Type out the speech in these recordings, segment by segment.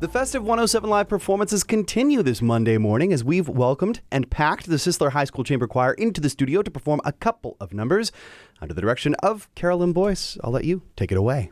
The Festive 107 Live performances continue this Monday morning as we've welcomed and packed the Sisler High School Chamber Choir into the studio to perform a couple of numbers under the direction of Carolyn Boyes. I'll let you take it away.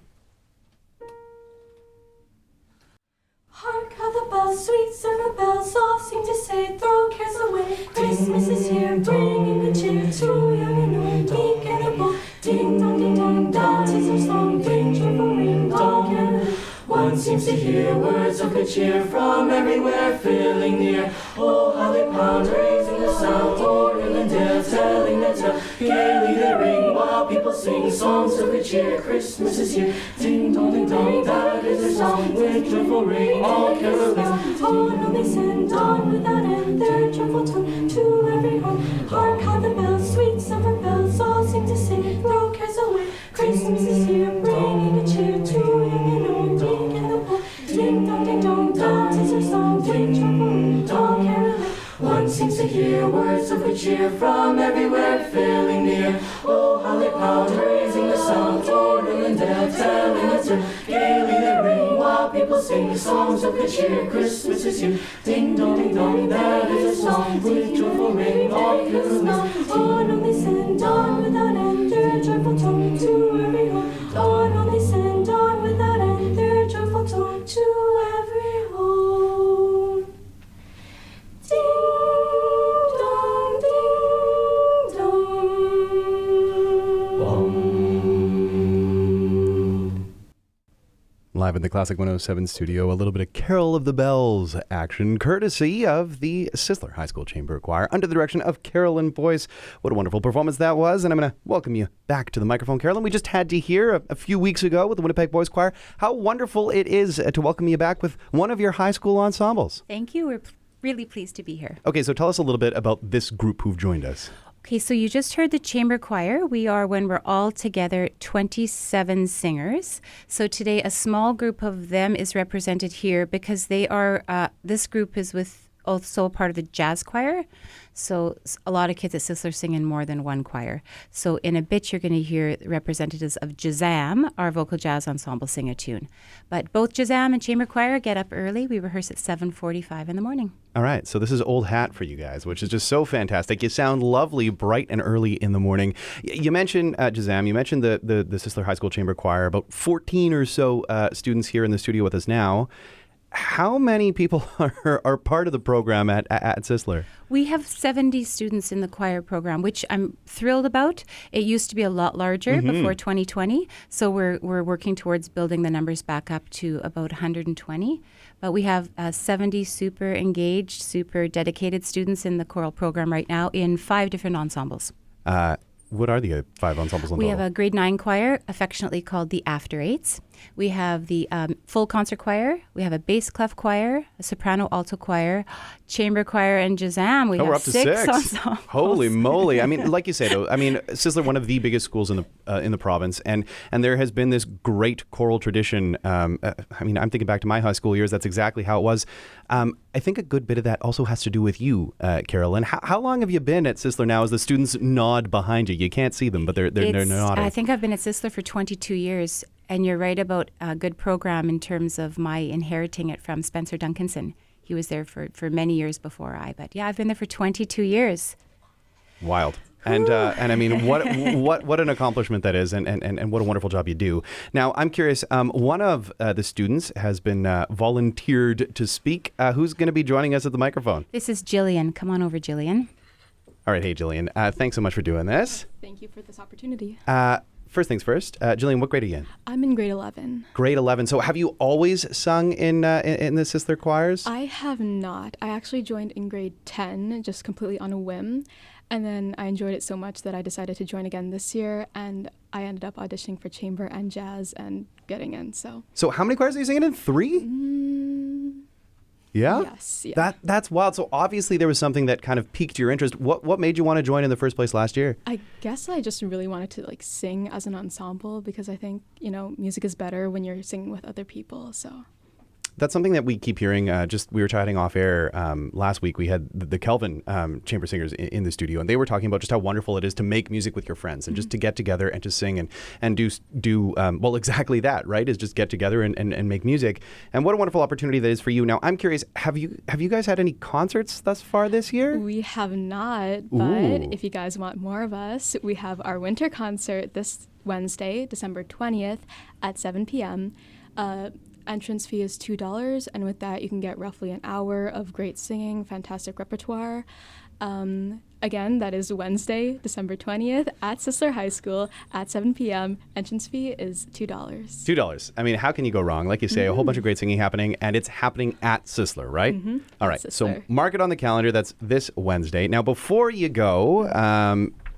Hark how the bells, sweet silver bells, all seem to say, throw cares away. Christmas is here, bringing good cheer to young and old, meek and the bold. Ding dong, that is our song, ring, cheerful ring, dong, and one seems to hear words of good cheer from everywhere, filling the air. Oh, how they pound, raising the sound, o'er hill and dale, telling their tale. Gaily they ring while people sing songs of good cheer. Christmas is here, ding dong, that is their song, with joyful ring, all caroling. On they send on without end their joyful tone to every home. Hark how the bells, sweet silver bells, all seem to sing, throw cares away. Christmas is here, bringing good cheer to young and old. Ding dong, that is our song, ding joyful, dong caroling. One seems to hear words of good cheer from everywhere, filling the air. Oh, how they pound, raising the sound, o'er hill and dale, telling a tale. Gaily they ring while people sing songs of good cheer. Christmas is here, ding dong, that is our song, with joyful ring, all caroling. On they send on without end their joyful tone to every home. On they send on without end their joyful tone to every home. Ding dong, Live in the Classic 107 studio, a little bit of Carol of the Bells action, courtesy of the Sisler High School Chamber Choir, under the direction of Carolyn Boyes. What a wonderful performance that was, and I'm going to welcome you back to the microphone, Carolyn. We just had to hear a few weeks ago with the Winnipeg Boys Choir how wonderful it is to welcome you back with one of your high school ensembles. Thank you. We're really pleased to be here. Okay, so tell us a little bit about this group who've joined us. Okay, so you just heard the chamber choir. We are, when we're all together, 27 singers. So today a small group of them is represented here because they are, this group is with also part of the jazz choir. So a lot of kids at Sisler sing in more than one choir. So in a bit, you're going to hear representatives of Jazam, our vocal jazz ensemble, sing a tune. But both Jazam and chamber choir get up early. We rehearse at 7:45 in the morning. All right, so this is old hat for you guys, which is just so fantastic. You sound lovely, bright and early in the morning. You mentioned Jazam, you mentioned the Sisler High School Chamber Choir, about 14 or so students here in the studio with us now. How many people are part of the program at Sisler? We have 70 students in the choir program, which I'm thrilled about. It used to be a lot larger before 2020, so we're working towards building the numbers back up to about 120. But we have 70 super engaged, super dedicated students in the choral program right now in 5 different ensembles. What are the 5 ensembles in We total? have a grade 9 choir, affectionately called the After Eights. We have the full concert choir. We have a bass clef choir, a soprano alto choir, chamber choir, and Jazam. We have we're up to 6 ensembles. Holy moly! I mean, like you say, though, I mean, Sisler, one of the biggest schools in the province, and there has been this great choral tradition. I mean, I'm thinking back to my high school years. That's exactly how it was. I think a good bit of that also has to do with you, Carolyn. How long have you been at Sisler now? As the students nod behind you, you can't see them, but they're nodding. I think I've been at Sisler for 22 years. And you're right about a good program in terms of my inheriting it from Spencer Duncanson. He was there for many years before I. But yeah, I've been there for 22 years. Wild. And I mean, what an accomplishment that is, and what a wonderful job you do. Now, I'm curious, one of the students has been volunteered to speak. Who's going to be joining us at the microphone? This is Jillian. Come on over, Jillian. All right. Hey, Jillian. Thanks so much for doing this. Thank you for this opportunity. First things first, Jillian, what grade are you in? I'm in grade 11. Grade 11. So have you always sung in the Sisler choirs? I have not. I actually joined in grade 10, just completely on a whim. And then I enjoyed it so much that I decided to join again this year. And I ended up auditioning for chamber and jazz and getting in. So how many choirs are you singing in? 3? Yeah? Yes. Yeah. That's wild. So obviously there was something that kind of piqued your interest. What made you want to join in the first place last year? I guess I just really wanted to sing as an ensemble because I think, music is better when you're singing with other people. So That's something that we keep hearing. We were chatting off air last week. We had the Kelvin chamber singers in the studio, and they were talking about just how wonderful it is to make music with your friends and just to get together and to sing and do well, exactly that, right? Is just get together and make music. And what a wonderful opportunity that is for you. Now, I'm curious, have you guys had any concerts thus far this year? We have not, but if you guys want more of us, we have our winter concert this Wednesday, December 20th at 7 p.m. Entrance fee is $2, and with that you can get roughly an hour of great singing, fantastic repertoire. Again, that is Wednesday, December 20th at Sisler High School at 7 p.m. Entrance fee is $2. $2. I mean, how can you go wrong? Like you say, a whole bunch of great singing happening, and it's happening at Sisler, right? All right, so mark it on the calendar. That's this Wednesday. Now, before you go,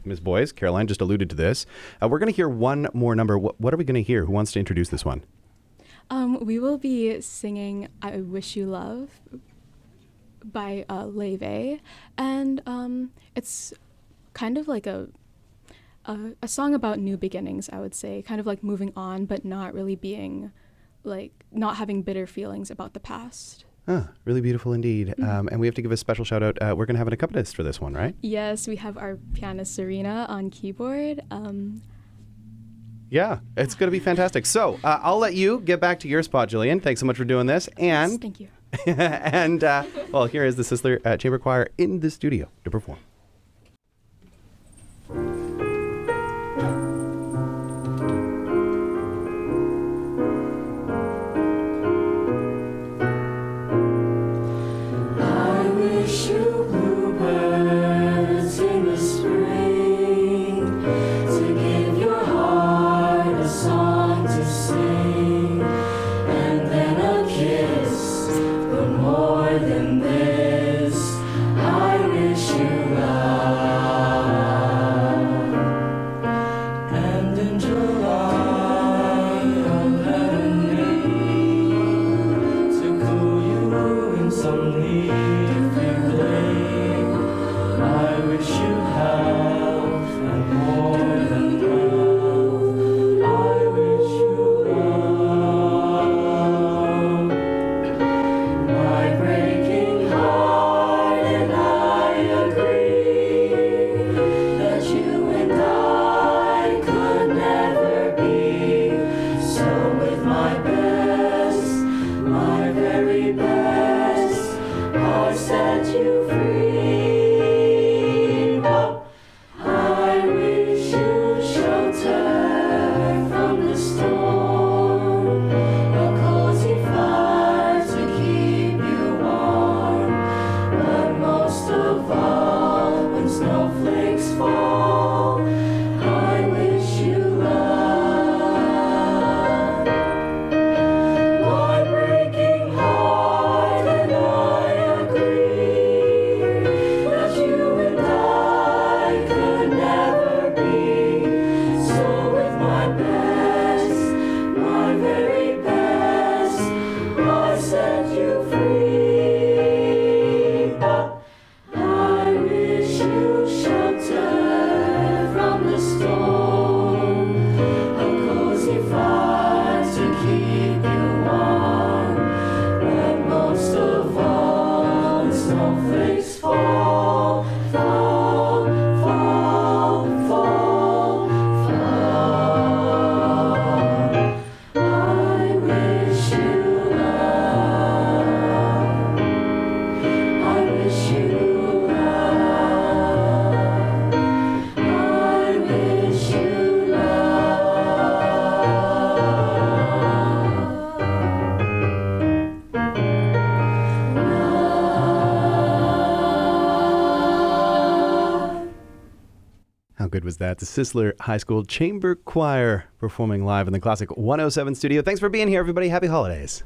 Ms. Boyes, Caroline just alluded to this. We're going to hear one more number. What are we going to hear? Who wants to introduce this one? We will be singing I Wish You Love by Leve, and it's kind of like a song about new beginnings, I would say, kind of like moving on, but not really being not having bitter feelings about the past. Really beautiful indeed. And we have to give a special shout out. We're going to have an accompanist for this one, right? Yes, we have our pianist Serena on keyboard. Yeah, it's going to be fantastic. So I'll let you get back to your spot, Jillian. Thanks so much for doing this. And yes, thank you. and well, here is the Sisler Chamber Choir in the studio to perform. I wish you bluebirds in the spring to give your heart a song to sing, and then a kiss, but more than this, I wish you love. And in July, a letter to cool you in some leafy glade. I wish you health and more than love. I wish you love. My breaking heart and I agree that you and I could never be. So with my best, my very best, I'll set you free. But I wish you shelter from the storm, a cozy fire to keep you warm. But most of all, when snowflakes fall, I wish you love. My breaking heart and I agree that you and I could never be. So with my best, my very best, I set you free. But I wish you shelter from the storm, a cozy fire to keep you warm. But most of all, when snowflakes fall, fall, fall, fall, fall, I wish you love. I wish you love. I wish you love. How good was that? The Sisler High School Chamber Choir performing live in the Classic 107 studio. Thanks for being here, everybody. Happy holidays.